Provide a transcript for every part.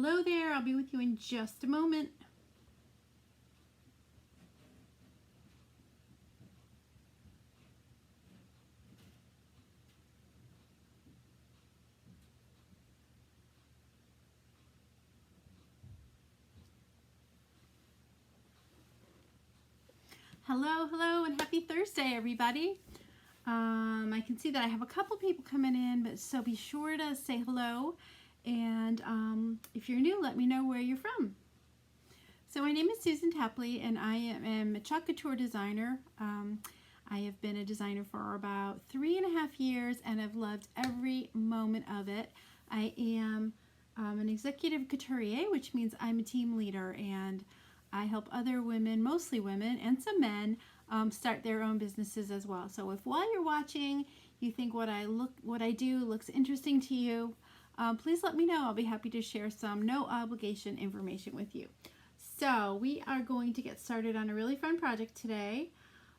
Hello there, I'll be with you in just a moment. Hello, and happy Thursday, everybody. I can see that I have a couple people coming in, but so be sure to say hello. And if you're new, let me know where you're from. So my name is Susan Tapley, and I am a chalk couture designer. I have been a designer for about 3.5 years, and I've loved every moment of it. I am an executive couturier, which means I'm a team leader, and I help other women, mostly women and some men, start their own businesses as well. So if while you're watching you think what I do looks interesting to you, please let me know. I'll be happy to share some no obligation information with you. So we are going to get started on a really fun project today.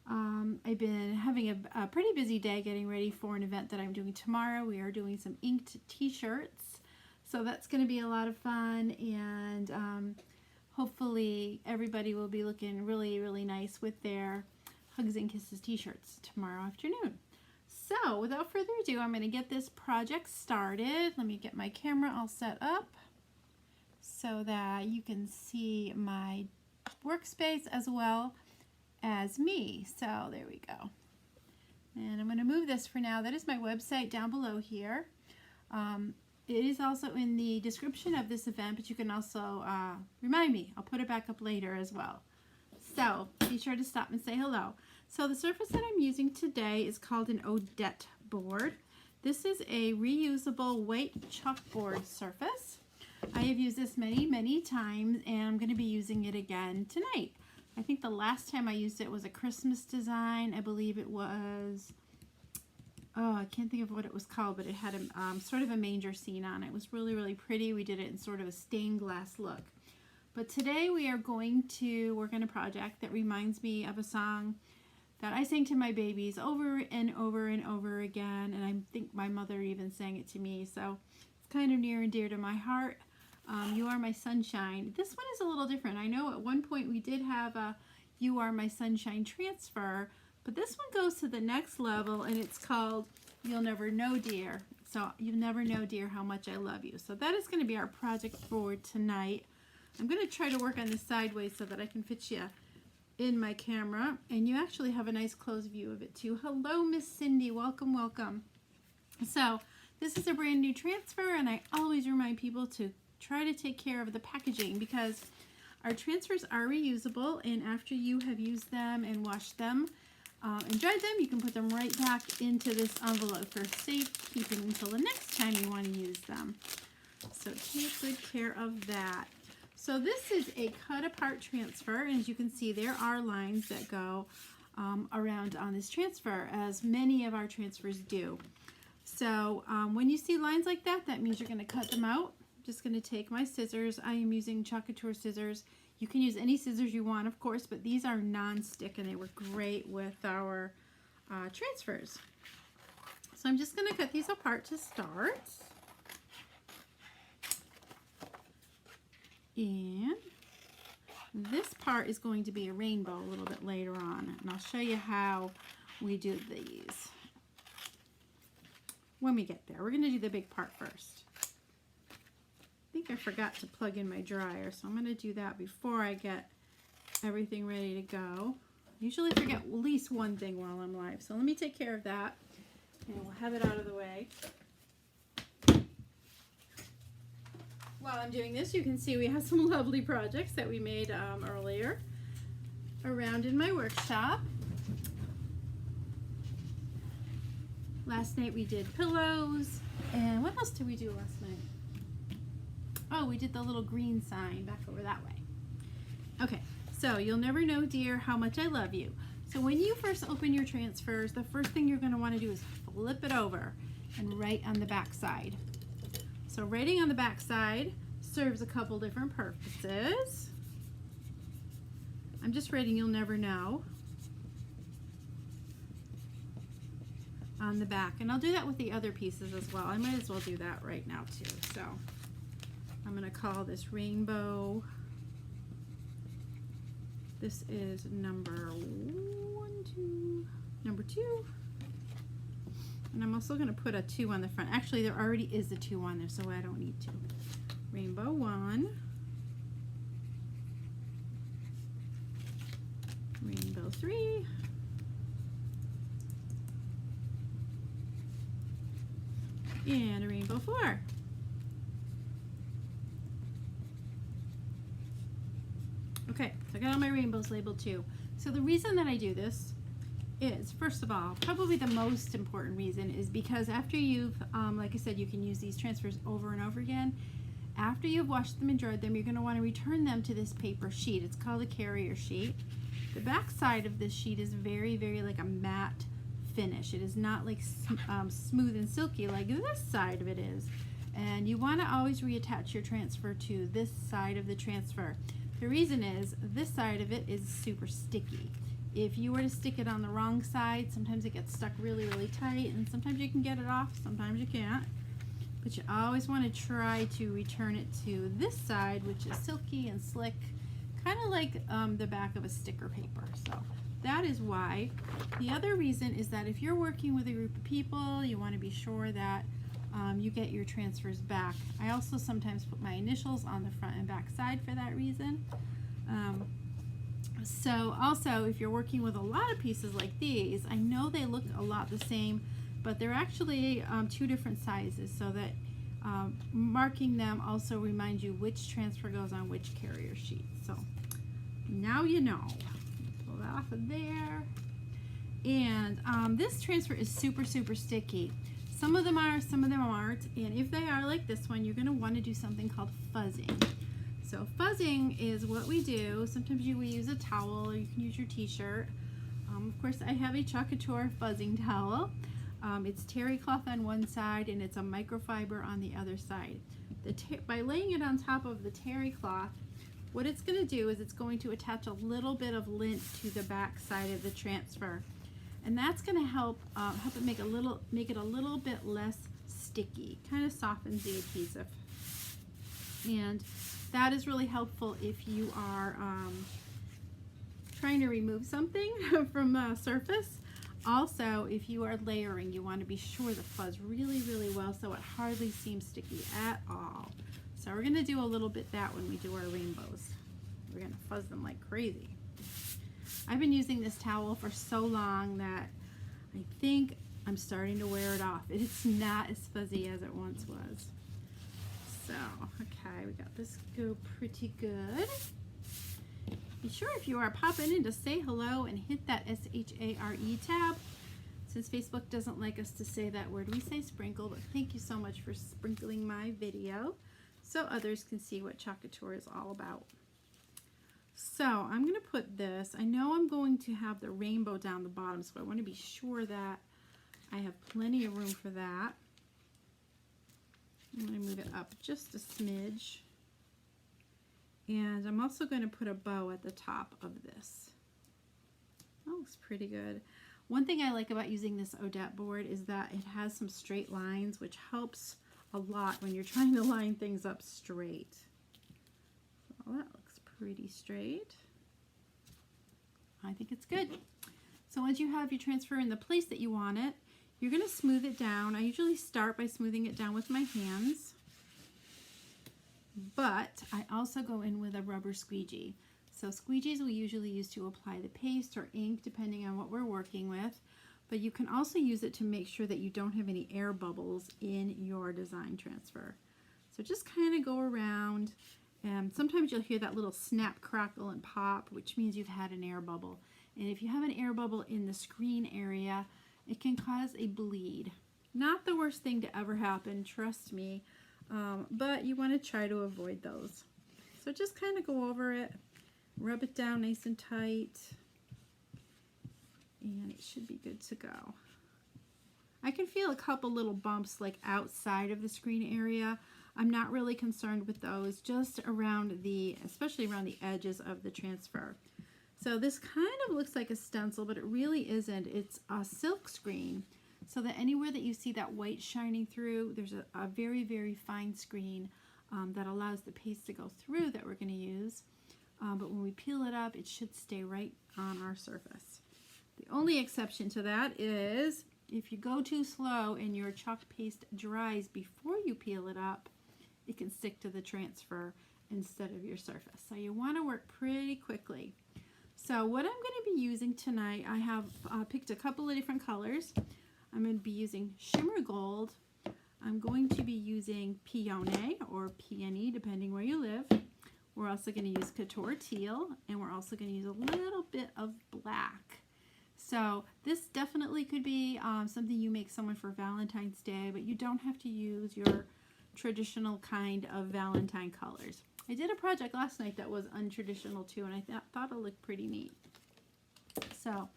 I've been having a pretty busy day getting ready for an event that I'm doing tomorrow. We are doing some inked t-shirts, so that's going to be a lot of fun, and hopefully everybody will be looking really, really nice with their Hugs and Kisses t-shirts tomorrow afternoon. So without further ado, I'm going to get this project started. Let me get my camera all set up so that you can see my workspace as well as me. So there we go. And I'm going to move this for now. That is my website down below here. It is also in the description of this event, but you can also remind me. I'll put it back up later as well. So be sure to stop and say hello. So the surface that I'm using today is called an Odette board. This is a reusable white chalkboard surface. I have used this many, many times, and I'm going to be using it again tonight. I think the last time I used it was a Christmas design. I believe it was, oh, I can't think of what it was called, but it had a sort of a manger scene on it. It was really, really pretty. We did it in sort of a stained glass look. But today we are going to work on a project that reminds me of a song that I sang to my babies over and over and over again, and I think my mother even sang it to me, so it's kind of near and dear to my heart. You Are My Sunshine. This one is a little different. I know at one point we did have a You Are My Sunshine transfer, but this one goes to the next level, and it's called You'll Never Know, Dear. So you'll never know, dear, how much I love you. So that is going to be our project for tonight. I'm going to try to work on this sideways so that I can fit you in my camera, and you actually have a nice close view of it too. Hello, Miss Cindy. Welcome, welcome. So this is a brand new transfer, and I always remind people to try to take care of the packaging because our transfers are reusable, and after you have used them and washed them and dried them, you can put them right back into this envelope for safekeeping until the next time you want to use them. So take good care of that. So this is a cut apart transfer, and as you can see, there are lines that go around on this transfer, as many of our transfers do. So when you see lines like that, that means you're going to cut them out. I'm just going to take my scissors. I am using chalk couture scissors. You can use any scissors you want, of course, but these are non-stick, and they work great with our transfers. So I'm just going to cut these apart to start. And this part is going to be a rainbow a little bit later on, and I'll show you how we do these when we get there. We're going to do the big part first. I think I forgot to plug in my dryer, so I'm going to do that before I get everything ready to go. I usually forget at least one thing while I'm live, so let me take care of that, and we'll have it out of the way. While I'm doing this, you can see we have some lovely projects that we made earlier around in my workshop. Last night we did pillows, and what else did we do last night? Oh, we did the little green sign back over that way. Okay, so you'll never know, dear, how much I love you. So when you first open your transfers, the first thing you're going to want to do is flip it over and write on the back side. So writing on the back side serves a couple different purposes. I'm just writing You'll Never Know on the back, and I'll do that with the other pieces as well. I might as well do that right now too. So I'm going to call this rainbow. This is number 2. And I'm also going to put a 2 on the front. Actually, there already is a 2 on there, so I don't need to. Rainbow 1. Rainbow 3. And a rainbow 4. Okay, so I got all my rainbows labeled too. So the reason that I do this is, first of all, probably the most important reason is because after you've, like I said, you can use these transfers over and over again. After you've washed them and dried them, you're going to want to return them to this paper sheet. It's called a carrier sheet. The back side of this sheet is very, very like a matte finish. It is not like smooth and silky like this side of it is. And you want to always reattach your transfer to this side of the transfer. The reason is this side of it is super sticky. If you were to stick it on the wrong side, sometimes it gets stuck really, really tight, and sometimes you can get it off, sometimes you can't. But you always want to try to return it to this side, which is silky and slick, kind of like the back of a sticker paper. So that is why. The other reason is that if you're working with a group of people, you want to be sure that you get your transfers back. I also sometimes put my initials on the front and back side for that reason. So also, if you're working with a lot of pieces like these, I know they look a lot the same, but they're actually 2 different sizes, so that marking them also reminds you which transfer goes on which carrier sheet. So now you know. Pull that off of there. And this transfer is super, super sticky. Some of them are, some of them aren't, and if they are like this one, you're going to want to do something called fuzzing. So fuzzing is what we do. Sometimes we use a towel, or you can use your t-shirt. Of course, I have a Chalkboard fuzzing towel. It's terry cloth on one side, and it's a microfiber on the other side. By laying it on top of the terry cloth, what it's going to do is it's going to attach a little bit of lint to the back side of the transfer. And that's going to help it make it a little bit less sticky. Kind of softens the adhesive, and that is really helpful if you are trying to remove something from a surface. Also, if you are layering, you want to be sure to fuzz really, really well so it hardly seems sticky at all. So we're going to do a little bit that when we do our rainbows. We're going to fuzz them like crazy. I've been using this towel for so long that I think I'm starting to wear it off. It's not as fuzzy as it once was. So, okay, we got this go pretty good. Be sure if you are popping in to say hello and hit that S-H-A-R-E tab. Since Facebook doesn't like us to say that word, we say sprinkle, but thank you so much for sprinkling my video so others can see what Chalkboard is all about. So I'm going to put this, I know I'm going to have the rainbow down the bottom, so I want to be sure that I have plenty of room for that. I'm going to move it up just a smidge. And I'm also going to put a bow at the top of this. That looks pretty good. One thing I like about using this Odette board is that it has some straight lines, which helps a lot when you're trying to line things up straight. So that looks pretty straight. I think it's good. So once you have your transfer in the place that you want it, you're going to smooth it down. I usually start by smoothing it down with my hands, but I also go in with a rubber squeegee. So squeegees we usually use to apply the paste or ink depending on what we're working with, but you can also use it to make sure that you don't have any air bubbles in your design transfer. So just kind of go around. And sometimes you'll hear that little snap, crackle, and pop, which means you've had an air bubble. And if you have an air bubble in the screen area, it can cause a bleed. Not the worst thing to ever happen, trust me, but you want to try to avoid those. So just kind of go over it, rub it down nice and tight, and it should be good to go. I can feel a couple little bumps like outside of the screen area. I'm not really concerned with those, just around especially around the edges of the transfer. So this kind of looks like a stencil, but it really isn't. It's a silk screen, so that anywhere that you see that white shining through, there's a very, very fine screen that allows the paste to go through that we're going to use. But when we peel it up, it should stay right on our surface. The only exception to that is if you go too slow and your chalk paste dries before you peel it up, it can stick to the transfer instead of your surface. So you want to work pretty quickly. So what I'm going to be using tonight, I have picked a couple of different colors. I'm going to be using shimmer gold. I'm going to be using peony or peony, depending where you live. We're also going to use couture teal, and we're also going to use a little bit of black. So this definitely could be something you make someone for Valentine's Day, but you don't have to use your traditional kind of Valentine colors. I did a project last night that was untraditional too, and I thought it looked pretty neat. So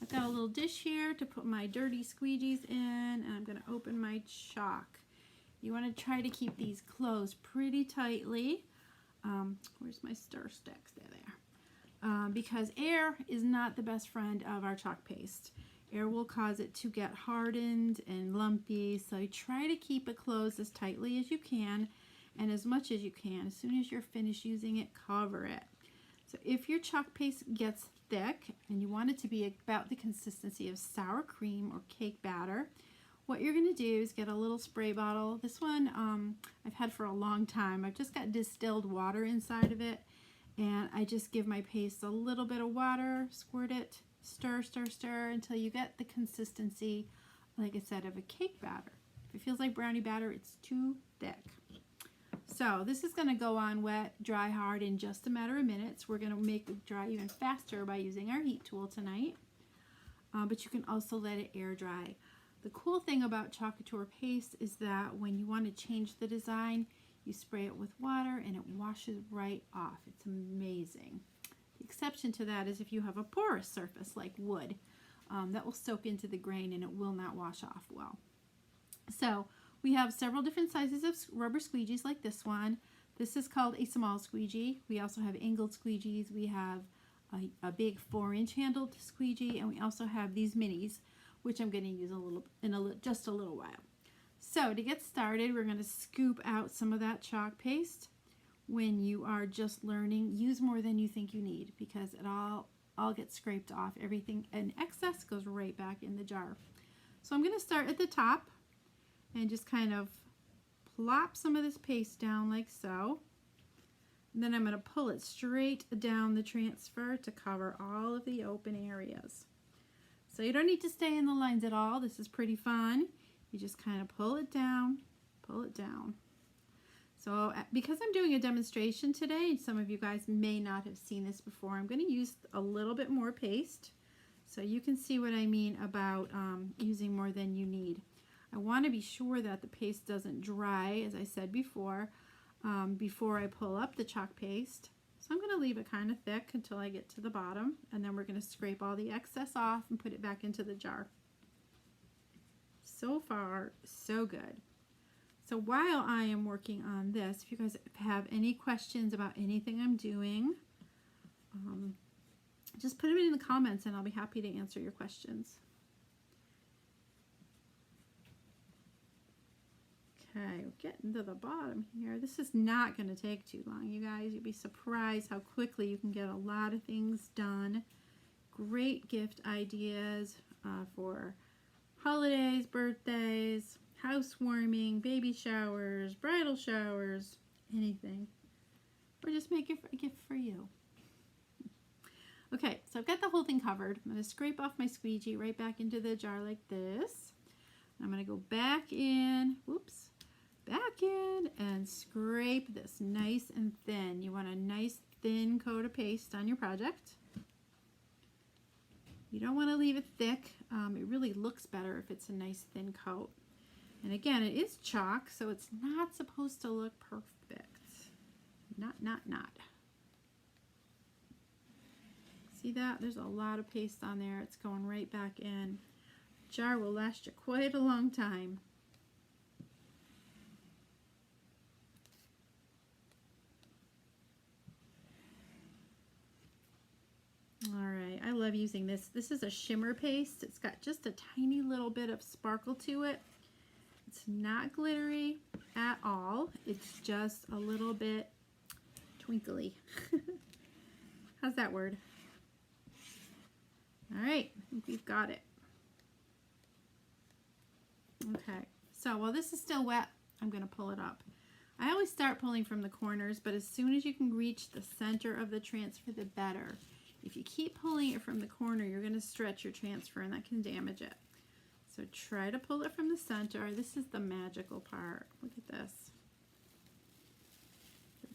I've got a little dish here to put my dirty squeegees in, and I'm going to open my chalk. You want to try to keep these closed pretty tightly. Where's my stir sticks? There. Because air is not the best friend of our chalk paste. Air will cause it to get hardened and lumpy, so try to keep it closed as tightly as you can and as much as you can. As soon as you're finished using it, cover it. So if your chalk paste gets thick and you want it to be about the consistency of sour cream or cake batter, what you're going to do is get a little spray bottle. This one I've had for a long time. I've just got distilled water inside of it, and I just give my paste a little bit of water, squirt it, stir, stir, stir until you get the consistency, like I said, of a cake batter. If it feels like brownie batter, it's too thick. So this is going to go on wet, dry, hard in just a matter of minutes. We're going to make it dry even faster by using our heat tool tonight, but you can also let it air dry. The cool thing about chalk couture paste is that when you want to change the design, you spray it with water and it washes right off. It's amazing. The exception to that is if you have a porous surface like wood, that will soak into the grain and it will not wash off well. So we have several different sizes of rubber squeegees like this one. This is called a small squeegee. We also have angled squeegees. We have a big 4-inch handled squeegee, and we also have these minis, which I'm going to use just a little while. So to get started, we're going to scoop out some of that chalk paste. When you are just learning, use more than you think you need because it all gets scraped off. Everything and excess goes right back in the jar. So I'm going to start at the top and just kind of plop some of this paste down like so. And then I'm going to pull it straight down the transfer to cover all of the open areas. So you don't need to stay in the lines at all. This is pretty fun. You just kind of pull it down, pull it down. So because I'm doing a demonstration today, some of you guys may not have seen this before, I'm going to use a little bit more paste so you can see what I mean about using more than you need. I want to be sure that the paste doesn't dry, as I said before I pull up the chalk paste. So I'm going to leave it kind of thick until I get to the bottom, and then we're going to scrape all the excess off and put it back into the jar. So far, so good. So while I am working on this, if you guys have any questions about anything I'm doing, just put them in the comments and I'll be happy to answer your questions. Okay, we're getting to the bottom here. This is not going to take too long, you guys. You'd be surprised how quickly you can get a lot of things done. Great gift ideas for holidays, birthdays, housewarming, baby showers, bridal showers, anything. Or just make it a gift for you. Okay, so I've got the whole thing covered. I'm going to scrape off my squeegee right back into the jar like this. I'm going to go back in, whoops, back in and scrape this nice and thin. You want a nice thin coat of paste on your project. You don't want to leave it thick. It really looks better if it's a nice thin coat. And again, it is chalk, so it's not supposed to look perfect. Not. See that? There's a lot of paste on there. It's going right back in. Jar will last you quite a long time. Alright, I love using this. This is a shimmer paste. It's got just a tiny little bit of sparkle to it. It's not glittery at all. It's just a little bit twinkly. How's that word? All right, I think we've got it. Okay, so while this is still wet, I'm going to pull it up. I always start pulling from the corners, but as soon as you can reach the center of the transfer, the better. If you keep pulling it from the corner, you're going to stretch your transfer and that can damage it. So try to pull it from the center. This is the magical part. Look at this.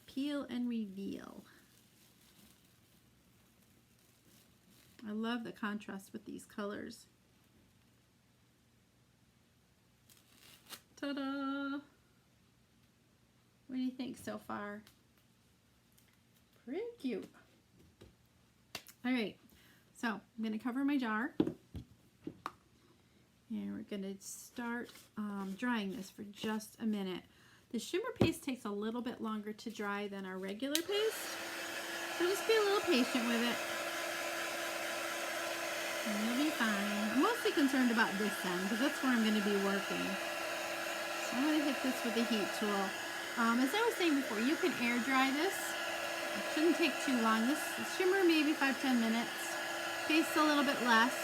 Peel and reveal. I love the contrast with these colors. Ta-da! What do you think so far? Pretty cute. All right, so I'm going to cover my jar. And we're going to start drying this for just a minute. The shimmer paste takes a little bit longer to dry than our regular paste. So just be a little patient with it. And you'll be fine. I'm mostly concerned about this end because that's where I'm going to be working. So I'm going to hit this with a heat tool. As I was saying before, you can air dry this. It shouldn't take too long. This shimmer maybe 5-10 minutes. Paste a little bit less.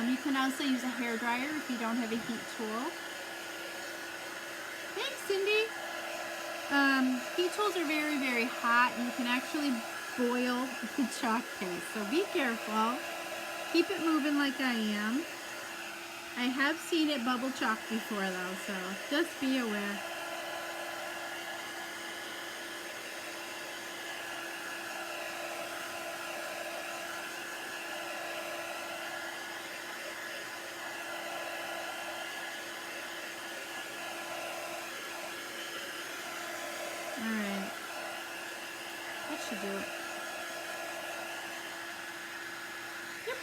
You can also use a hair dryer if you don't have a heat tool. Thanks, Cindy. Heat tools are very, very hot. You can actually boil the chalk paste. So be careful. Keep it moving like I am. I have seen it bubble chalk before though, so just be aware. Alright, that should do it. Yep,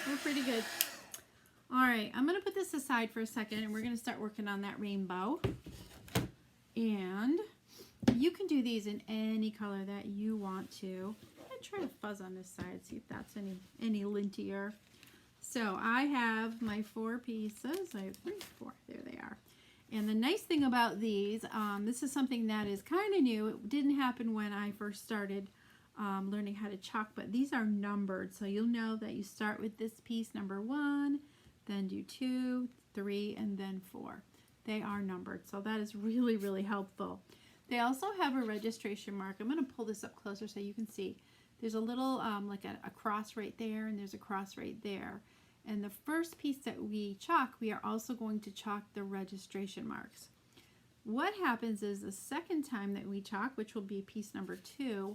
we're pretty good. Alright, I'm going to put this aside for a second and we're going to start working on that rainbow. And you can do these in any color that you want to. I'm going to try to fuzz on this side, see if that's any lintier. So I have my 4 pieces. I have 3, 4. There they are. And the nice thing about these, this is something that is kind of new. It didn't happen when I first started learning how to chalk, but these are numbered. So you'll know that you start with this piece, number 1, then do 2, 3, and then 4. They are numbered, so that is really, really helpful. They also have a registration mark. I'm going to pull this up closer so you can see. There's a little, like a cross right there, and there's a cross right there. And the first piece that we chalk, we are also going to chalk the registration marks. What happens is the second time that we chalk, which will be piece number 2,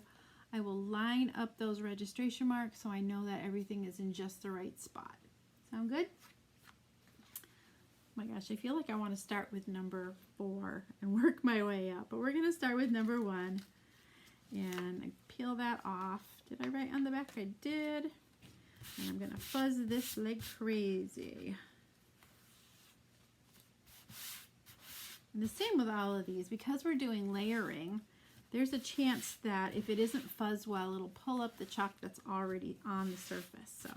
I will line up those registration marks so I know that everything is in just the right spot. Sound good? Oh my gosh, I feel like I want to start with number 4 and work my way up, but we're going to start with number 1. And I peel that off. Did I write on the back? I did. And I'm going to fuzz this like crazy. And the same with all of these. Because we're doing layering, there's a chance that if it isn't fuzzed well, it'll pull up the chalk that's already on the surface. So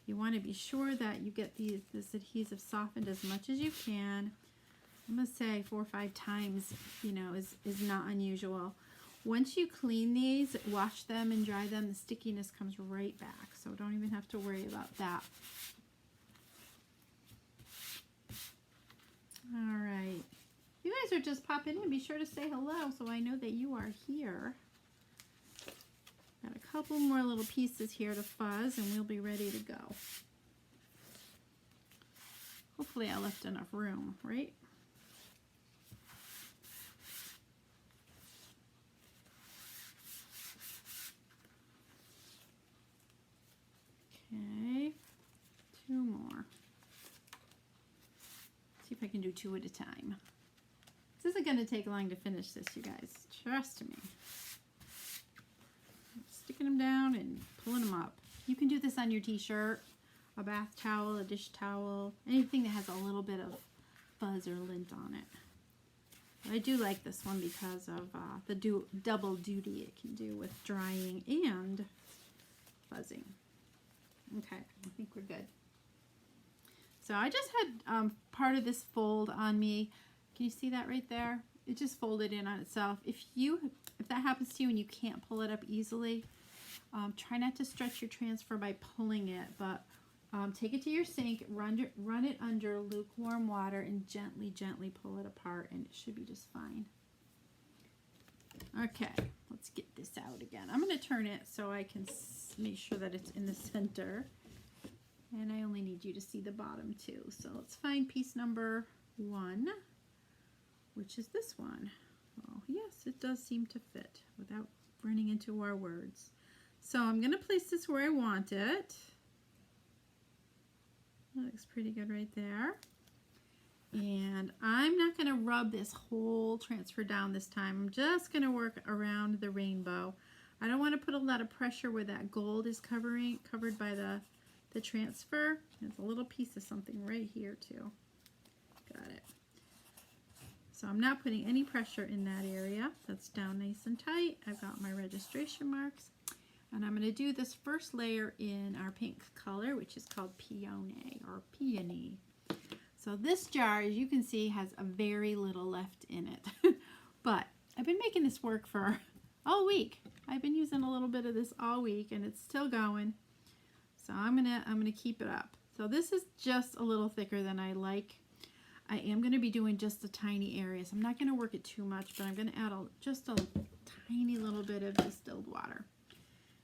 you want to be sure that you get this adhesive softened as much as you can. I'm going to say 4 or 5 times, you know, is not unusual. Once you clean these, wash them and dry them, the stickiness comes right back. So don't even have to worry about that. All right. You guys are just popping in. Be sure to say hello so I know that you are here. Got a couple more little pieces here to fuzz and we'll be ready to go. Hopefully I left enough room, right? Okay, 2 more. See if I can do 2 at a time. This isn't going to take long to finish this, you guys. Trust me. Sticking them down and pulling them up. You can do this on your t-shirt, a bath towel, a dish towel, anything that has a little bit of fuzz or lint on it. But I do like this one because of the double duty it can do with drying and fuzzing. Okay, I think we're good. So I just had part of this fold on me. Can you see that right there? It just folded in on itself. If that happens to you and you can't pull it up easily, try not to stretch your transfer by pulling it, but take it to your sink, run it under lukewarm water, and gently pull it apart, and it should be just fine. Okay, let's get this out again. I'm going to turn it so I can make sure that it's in the center. And I only need you to see the bottom too. So let's find piece number 1, which is this one. Oh, yes, it does seem to fit without running into our words. So I'm going to place this where I want it. That looks pretty good right there. And I'm not going to rub this whole transfer down this time. I'm just going to work around the rainbow. I don't want to put a lot of pressure where that gold is covered by the transfer. There's a little piece of something right here too. Got it. So I'm not putting any pressure in that area. That's down nice and tight. I've got my registration marks. And I'm going to do this first layer in our pink color, which is called Peony or Peony. So this jar, as you can see, has a very little left in it. But I've been making this work for all week. I've been using a little bit of this all week, and it's still going. So I'm gonna keep it up. So this is just a little thicker than I like. I am gonna be doing just a tiny area, so I'm not gonna work it too much, but I'm gonna add just a tiny little bit of distilled water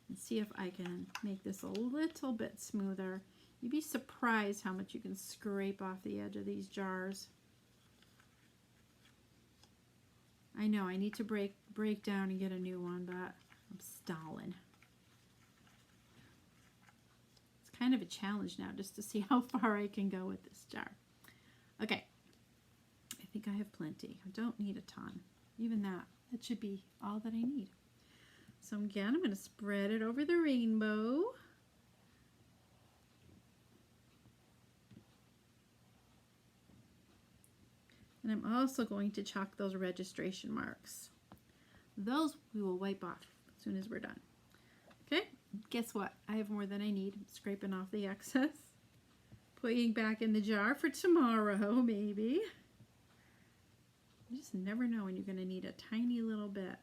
and see if I can make this a little bit smoother. You'd be surprised how much you can scrape off the edge of these jars. I know I need to break down and get a new one, but I'm stalling. Kind of a challenge now just to see how far I can go with this jar. Okay, I think I have plenty. I don't need a ton. Even that should be all that I need. So again, I'm going to spread it over the rainbow. And I'm also going to chalk those registration marks. Those we will wipe off as soon as we're done. Okay, guess what? I have more than I need. I'm scraping off the excess. Putting back in the jar for tomorrow, maybe. You just never know when you're going to need a tiny little bit.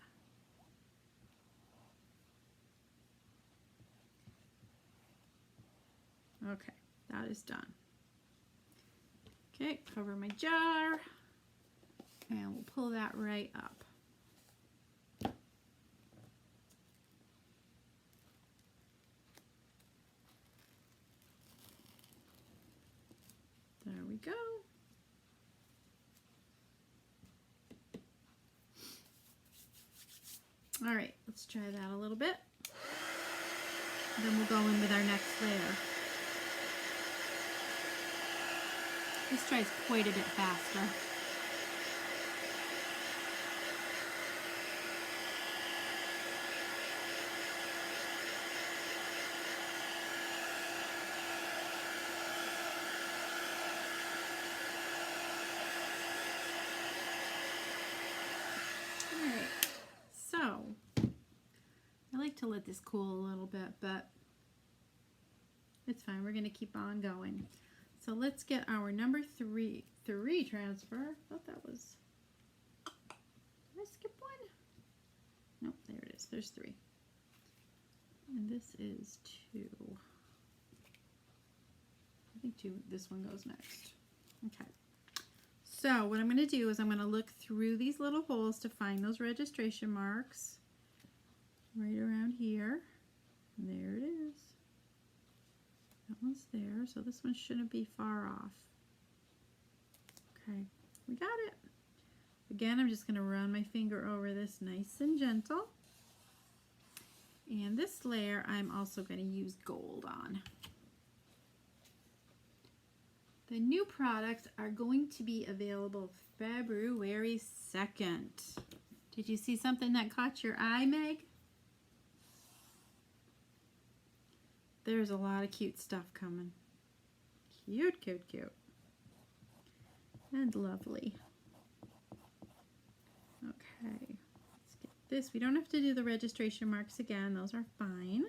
Okay, that is done. Okay, cover my jar, and we'll pull that right up. There we go. All right, let's try that a little bit. Then we'll go in with our next layer. This tries quite a bit faster. To let this cool a little bit, but it's fine. We're going to keep on going. So let's get our number three transfer. I thought that was, did I skip one? Nope, there it is. There's 3. And this is 2. I think 2, this one goes next. Okay. So what I'm going to do is I'm going to look through these little holes to find those registration marks. Right around here. There it is. That one's there, so this one shouldn't be far off. Okay, we got it. Again, I'm just going to run my finger over this nice and gentle. And this layer I'm also going to use gold on. The new products are going to be available February 2nd. Did you see something that caught your eye, Meg? There's a lot of cute stuff coming. Cute, cute, cute. And lovely. Okay, let's get this. We don't have to do the registration marks again. Those are fine.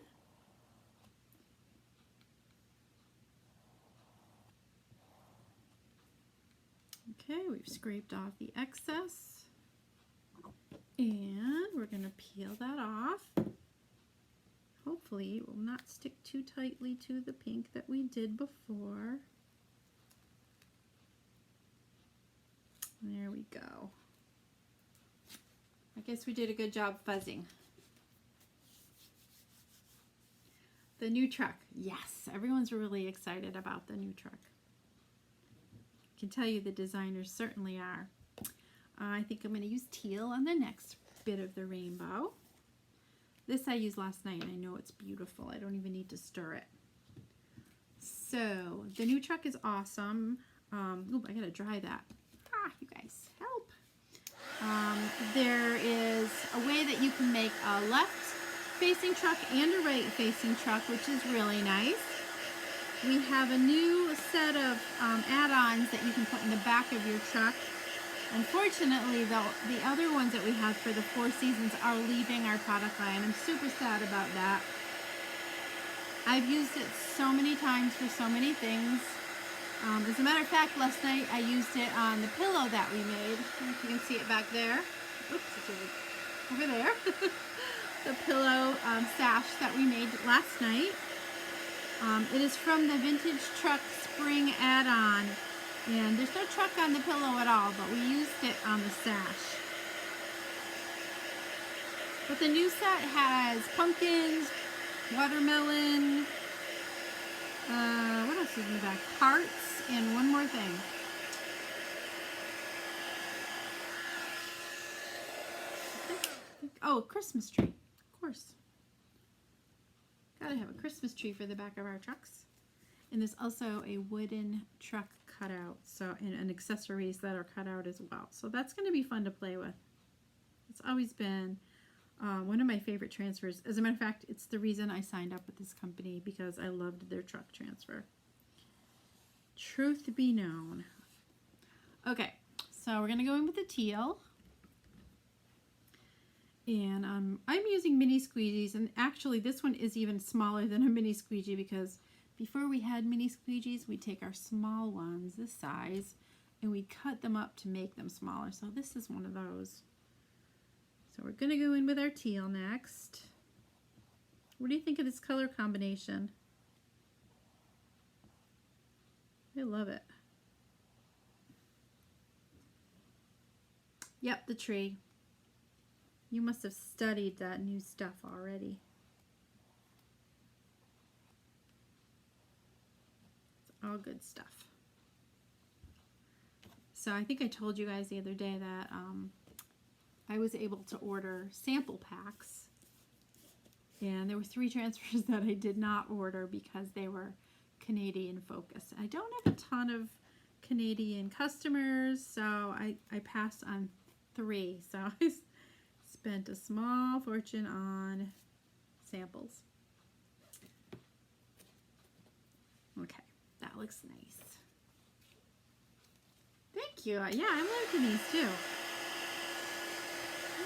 Okay, we've scraped off the excess, and we're going to peel that off. Hopefully it will not stick too tightly to the pink that we did before. There we go. I guess we did a good job fuzzing. The new truck. Yes, everyone's really excited about the new truck. I can tell you the designers certainly are. I think I'm going to use teal on the next bit of the rainbow. This I used last night, and I know it's beautiful. I don't even need to stir it. So, the new truck is awesome. Oop, I gotta dry that. You guys, help. There is a way that you can make a left-facing truck and a right-facing truck, which is really nice. We have a new set of add-ons that you can put in the back of your truck. Unfortunately, the other ones that we have for the Four Seasons are leaving our product line. I'm super sad about that. I've used it so many times for so many things. As a matter of fact, last night I used it on the pillow that we made. I don't know if you can see it back there. Oops, it's over there. The pillow sash that we made last night. It is from the Vintage Truck Spring add-on. And there's no truck on the pillow at all, but we used it on the sash. But the new set has pumpkins, watermelon, what else is in the back? Hearts, and one more thing. Oh, a Christmas tree, of course. Gotta have a Christmas tree for the back of our trucks. And there's also a wooden truck cutout, so and accessories that are cut out as well. So that's going to be fun to play with. It's always been one of my favorite transfers. As a matter of fact, it's the reason I signed up with this company, because I loved their truck transfer. Truth be known. Okay, so we're going to go in with the teal. And I'm using mini squeegees, and actually this one is even smaller than a mini squeegee, because before we had mini squeegees, we'd take our small ones, this size, and we'd cut them up to make them smaller. So this is one of those. So we're going to go in with our teal next. What do you think of this color combination? I love it. Yep, the tree. You must have studied that new stuff already. All good stuff. So I think I told you guys the other day that I was able to order sample packs, and there were 3 transfers that I did not order because they were Canadian focused. I don't have a ton of Canadian customers, so I passed on 3. So I spent a small fortune on samples. Okay. That looks nice. Thank you. Yeah, I'm liking these too.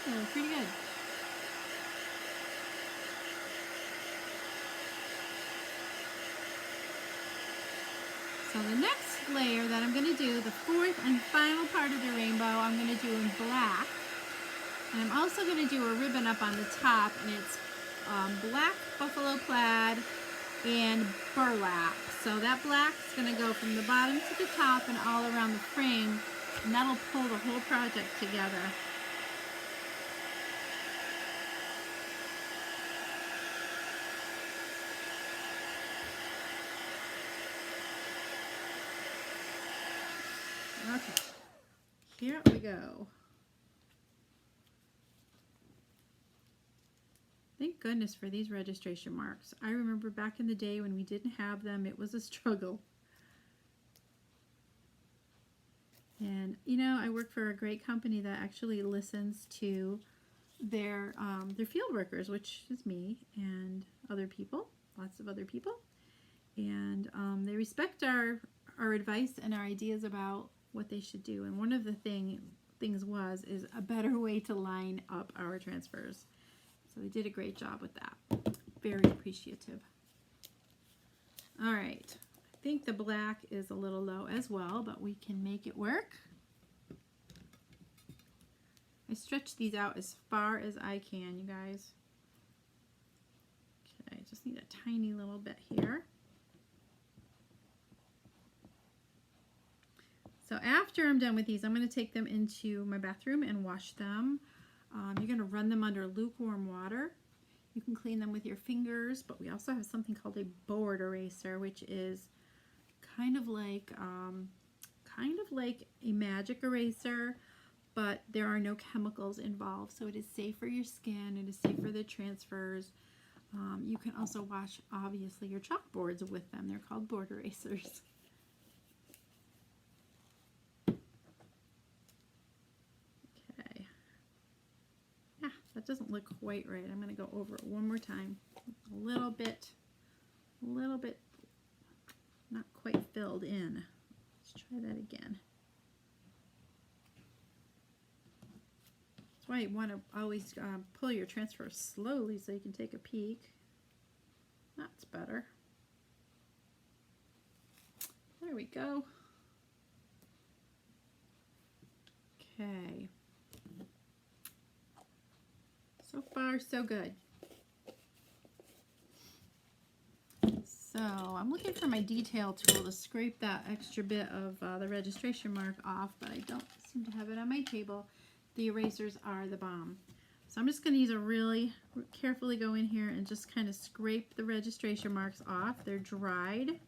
They look pretty good. So the next layer that I'm going to do, the 4th and final part of the rainbow, I'm going to do in black. And I'm also going to do a ribbon up on the top, and it's black buffalo plaid and burlap. So that black's going to go from the bottom to the top and all around the frame, and that'll pull the whole project together. Okay, here we go. Thank goodness for these registration marks. I remember back in the day when we didn't have them, it was a struggle. And you know, I work for a great company that actually listens to their field workers, which is me and other people, lots of other people. And they respect our advice and our ideas about what they should do. And one of the things is a better way to line up our transfers. So they did a great job with that. Very appreciative. All right. I think the black is a little low as well, but we can make it work. I stretch these out as far as I can, you guys. Okay, I just need a tiny little bit here. So after I'm done with these, I'm going to take them into my bathroom and wash them. You're going to run them under lukewarm water. You can clean them with your fingers, but we also have something called a board eraser, which is kind of like a magic eraser, but there are no chemicals involved, so it is safe for your skin. It is safe for the transfers. You can also wash, obviously, your chalkboards with them. They're called board erasers. Okay. Yeah, that doesn't look quite right. I'm going to go over it one more time. A little bit, not quite filled in. Let's try that again. That's why you want to always pull your transfer slowly so you can take a peek. That's better. There we go. Okay. So far, so good. So I'm looking for my detail tool to scrape that extra bit of the registration mark off, but I don't seem to have it on my table. The erasers are the bomb. So I'm just going to use a really carefully go in here and just kind of scrape the registration marks off. They're dried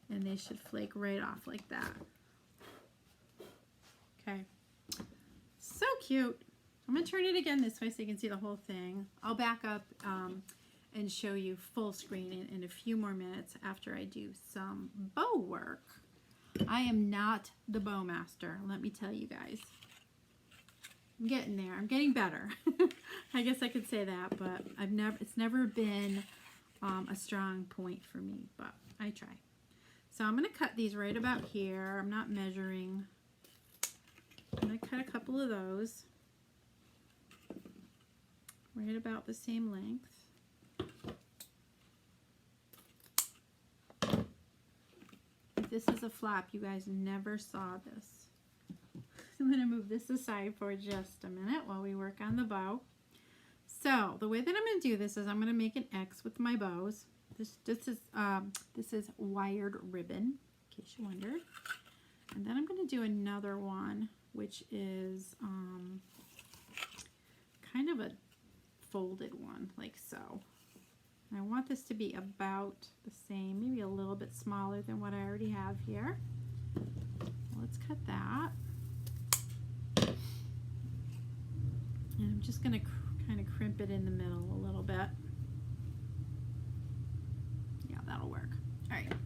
and they should flake right off like that. Okay. So cute. I'm going to turn it again this way so you can see the whole thing. I'll back up and show you full screen in a few more minutes after I do some bow work. I am not the bow master, let me tell you guys. I'm getting there. I'm getting better. I guess I could say that, but it's never been a strong point for me, but I try. So I'm going to cut these right about here. I'm not measuring. I'm going to cut a couple of those right about the same length. If this is a flap, you guys never saw this. I'm going to move this aside for just a minute while we work on the bow. So the way that I'm going to do this is I'm going to make an X with my bows. This is wired ribbon, in case you wondered. And then I'm going to do another one, which is kind of a folded one, like so. And I want this to be about the same, maybe a little bit smaller than what I already have here. Let's cut that. And I'm just going to kind of crimp it in the middle a little bit. Yeah, that'll work. All right. Are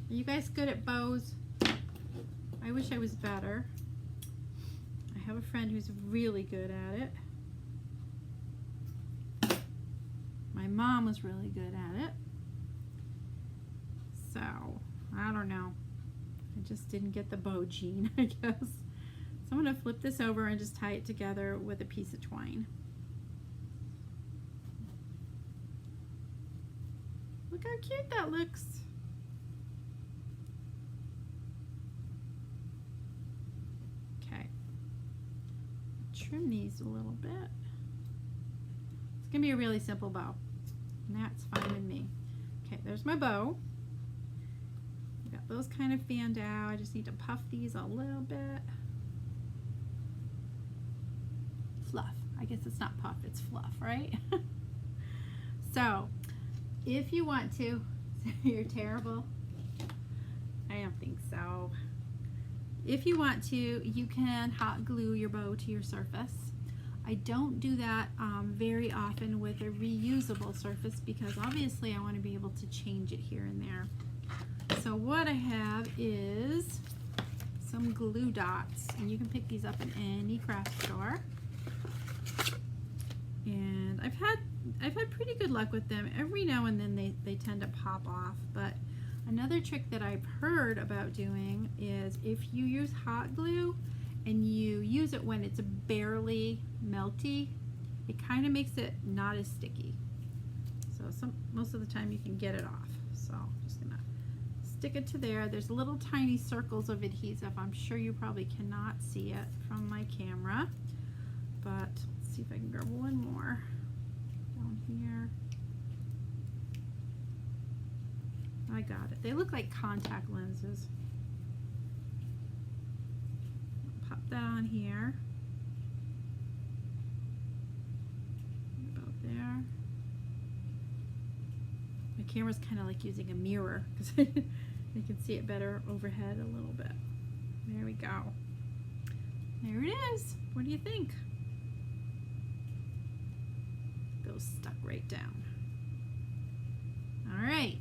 you guys good at bows? I wish I was better. I have a friend who's really good at it. My mom was really good at it. So, I don't know. I just didn't get the bow gene, I guess. So I'm going to flip this over and just tie it together with a piece of twine. Look how cute that looks. Okay. Trim these a little bit. It's going to be a really simple bow. And that's fine with me. Okay, there's my bow. I've got those kind of fanned out. I just need to puff these a little bit. Fluff. I guess it's not puff, it's fluff, right? So, if you want to, you're terrible. I don't think so. If you want to, you can hot glue your bow to your surface. I don't do that very often with a reusable surface because obviously I want to be able to change it here and there. So what I have is some glue dots, and you can pick these up in any craft store. And I've had pretty good luck with them. Every now and then they tend to pop off, but another trick that I've heard about doing is if you use hot glue and you use it when it's barely melty, it kind of makes it not as sticky. So most of the time you can get it off. So I'm just gonna stick it to there. There's little tiny circles of adhesive. I'm sure you probably cannot see it from my camera, but let's see if I can grab one more down here. I got it. They look like contact lenses. Pop that on here. About there. My camera's kind of like using a mirror because I can see it better overhead a little bit. There we go. There it is. What do you think? Those stuck right down. All right.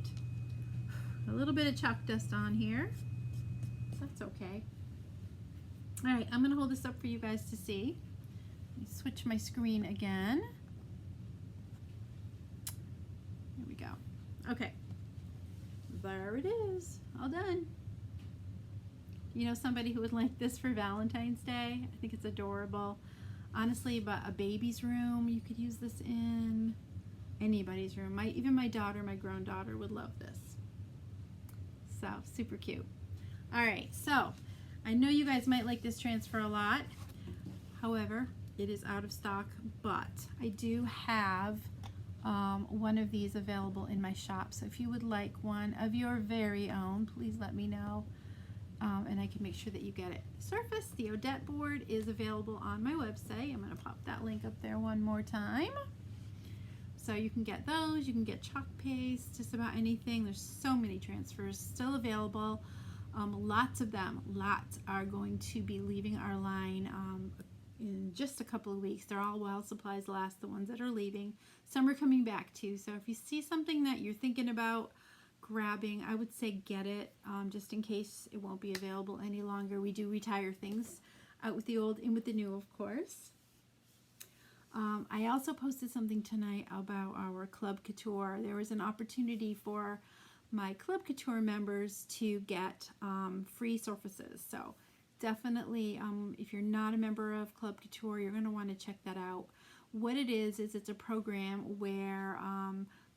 A little bit of chalk dust on here. That's okay. All right, I'm going to hold this up for you guys to see. Let me switch my screen again. There we go. Okay, there it is, all done. You know somebody who would like this for Valentine's Day? I think it's adorable. Honestly, but a baby's room, you could use this in anybody's room. Even my daughter, my grown daughter, would love this. So, super cute. All right, so I know you guys might like this transfer a lot. However, it is out of stock, but I do have one of these available in my shop. So if you would like one of your very own, please let me know, and I can make sure that you get it. Surface, the Odette board, is available on my website. I'm going to pop that link up there one more time. So you can get those, you can get chalk paste, just about anything. There's so many transfers still available. Lots of them, are going to be leaving our line in just a couple of weeks. They're all while supplies last, the ones that are leaving. Some are coming back too. So if you see something that you're thinking about grabbing, I would say get it, just in case it won't be available any longer. We do retire things out with the old, in with the new, of course. I also posted something tonight about our Club Couture. There was an opportunity for my Club Couture members to get free surfaces. So definitely, if you're not a member of Club Couture, you're going to want to check that out. What it is it's a program where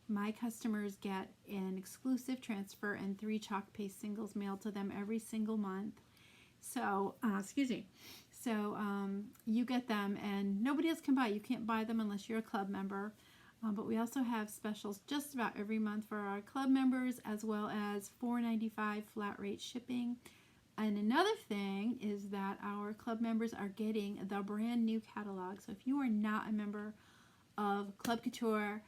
my customers get an exclusive transfer and 3 chalk paste singles mailed to them every single month. So, excuse me. So you get them and nobody else can buy. You can't buy them unless you're a club member. But we also have specials just about every month for our club members, as well as $4.95 flat rate shipping. And another thing is that our club members are getting the brand new catalog. So if you are not a member of Club Couture,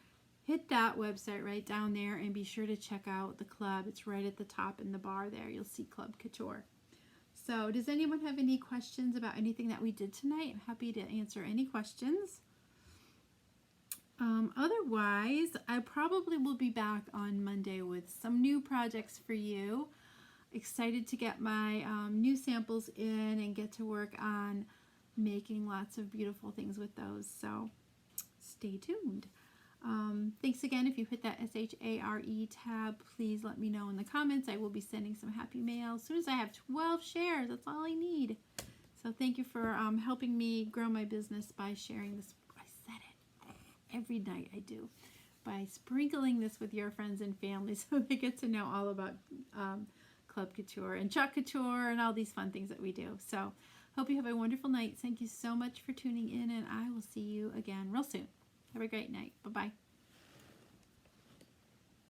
hit that website right down there and be sure to check out the club. It's right at the top in the bar there. You'll see Club Couture. So does anyone have any questions about anything that we did tonight? I'm happy to answer any questions. Otherwise, I probably will be back on Monday with some new projects for you. Excited to get my new samples in and get to work on making lots of beautiful things with those. So stay tuned. Thanks again. If you hit that SHARE tab, please let me know in the comments. I will be sending some happy mail as soon as I have 12 shares. That's all I need. So thank you for helping me grow my business by sharing this. I said it every night I do. By sprinkling this with your friends and family so they get to know all about Club Couture and Chalk Couture and all these fun things that we do. So hope you have a wonderful night. Thank you so much for tuning in, and I will see you again real soon. Have a great night. Bye-bye.